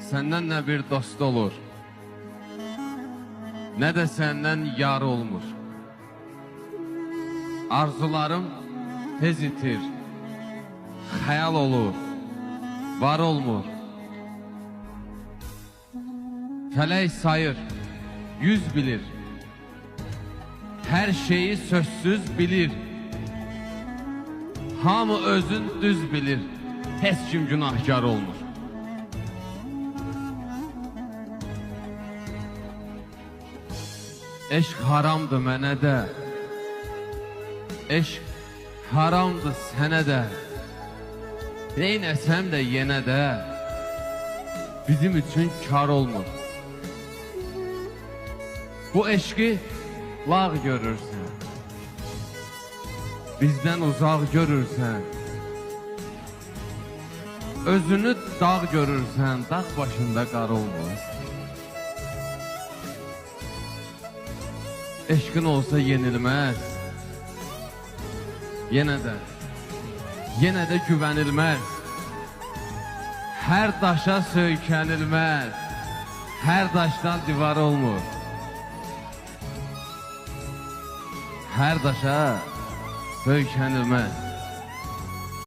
səndən nə bir dost olur, nə də səndən yar olmur. Arzularım tez itir, xəyal olur, var olmur. Fələk sayır, 100 bilir, hər şeyi sözsüz bilir. Hamı özün düz bilir, heç kim günahkar olmur. Eşq haramdır mənə də, eşq haramdır sənə də. Neynəsəm də yenə də bizim üçün kar olmur. Bu eşqi lağ görürsən, bizdən uzaq görürsən. Özünü dağ görürsən, dağ başında qar olmur. Eşqin olsa yenilməz, yenə də güvənilməz. Hər daşa söykənilməz, hər daşdan divar olmur. Hər daşa söykənilməz.